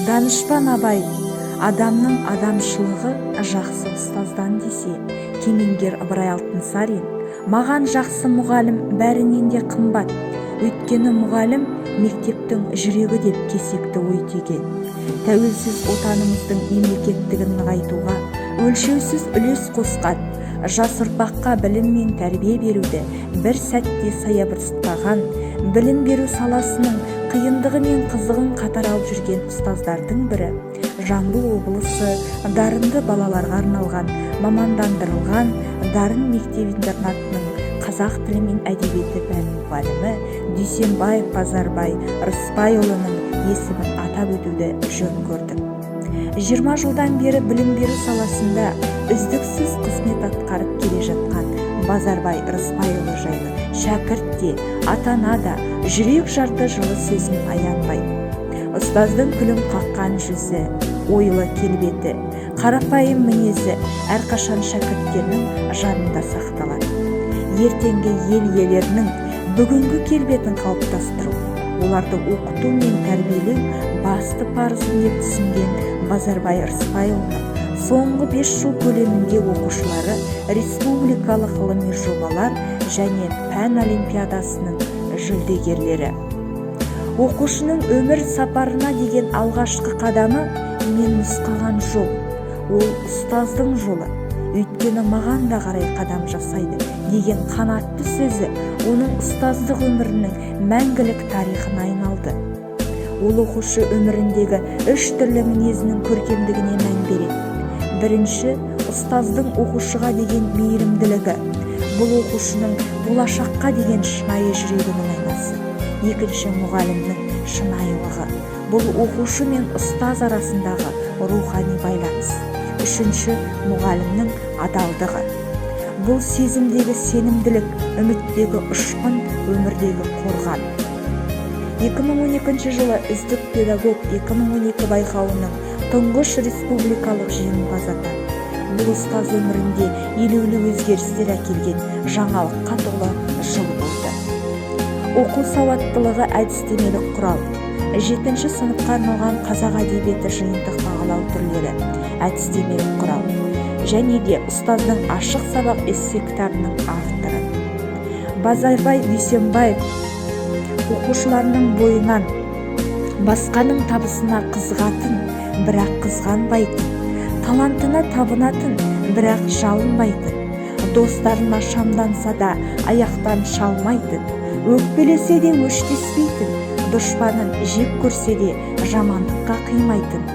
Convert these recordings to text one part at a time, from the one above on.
Данышпан Абай: адамның адамшылығы жақсы ұстаздан десе, кемеңгер Ыбырай Алтынсарин: маған жақсы мұғалім бәрінен де қымбат, өйткені мұғалім мектептің жүрегі деп кесекті ой түйген. Тәуелсіз отанымыздың мемлекеттігін нығайтуға өлшеусіз үлес қосқан, жас ұрпаққа білім мен тәрбие беруді бір сәтте саябырсытпаған, білім беру саласының қиындығы мен қызығын қатар алып жүрген ұстаздардың бірі Жамбыл облысы дарынды балаларға арналған мамандандырылған дарын мектеп-интернатының қазақ тілі мен әдебиеті пәні мұғалімі Дүйсенбаев Базарбай Рысбайұлының есімін атап өтуді жөн көрдік. 20 жылдан бері білім беру саласында үздіксіз қызмет атқарып келе жатқан Базарбай Рысбайұлы жайлы шәкірт те, ата-ана да жүрек жарды жылы сөзін аянбайды. Ұстаздың күлім қаққан жүзі, ойлы келбеті, қарапайым мінезі әрқашан шәкірттерінің жанында сақталады. Ертеңгі ел иелерінің бүгінгі келбетін қалыптастыру, оларды оқыту мен тәрбиелеу басты парызым деп түсінген Базарбай Рысбайұлының соңғы 5 жыл көлемінде оқушылары республикалық ғылыми жобалар және пән олимпиадасының жүлдегерлері. Оқушының өмір сапарына деген алғашқы қадамы мен нұсқаған жол, ол ұстаздың жолы, өйткені маған да қарай қадам жасайды деген қанатты сөзі оның ұстаздық өмірінің мәңгілік тарихына айналды. Ол оқушы өміріндегі 3 түрлі мінезінің көркемдігіне мән береді. Бірінші, ұстаздың оқушыға деген мейірімділігі. Бұл оқушының болашаққа деген шынайы жүрегінің айнасы. Екінші, мұғалімнің шынайылығы. Бұл оқушы мен ұстаз арасындағы рухани байланыс. Үшінші, мұғалімнің адалдығы. Бұл сезімдегі сенімділік, үміттегі ұшқын, өмірдегі қорған. 2012 жылы үздік педагог 2012 байқауының тұңғыш республикалық жеңімпазы атанды. Бұл ұстаз өмірінде елеулі өзгерістер әкелген жаңалыққа толы жыл болды. Оқу сауаттылығы әдістемелік құрал. 7 сыныпқа арналған қазақ әдебиеті жиынтық бағалау түрлері әдістемелік құрал. Және де ұстаздың ашық сабақ эссе кітабының авторы. Базарбай Дүйсенбаев оқушыларының бойынан басқаның табысына қызығатын, бірақ қызғанбайтын, талантына табынатын, бірақ жалынбайтын, достарына шамданса да аяқтан шалмайтын, өкпелесе де өштеспейтін, дұшпанын жек көрсе де жамандыққа қимайтын,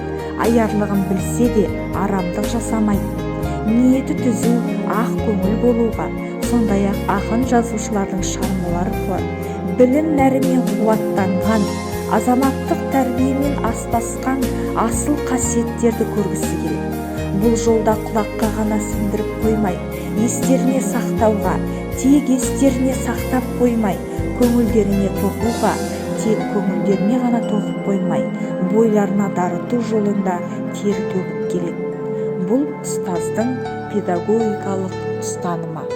аярлығын білсе де арамдық жасамайтын, ниеті түзу, ақ көңіл болуға, сондай-ақ ақын жазушылардың шығармалары арқылы білім нәрімен қуаттанған, азаматтық тәрбиемен астасқан асыл қасиеттерді көргісі келеді. Бұл жолда құлаққа ғана сіңдіріп қоймай, естеріне сақтауға, тек естеріне сақтап қоймай, көңілдеріне тоқуға, тек көңілдеріне ғана тоқып қоймай, бойларына дарыту жолында тер төгіп келеді. Бұл ұстаздың педагогикалық ұстанымы.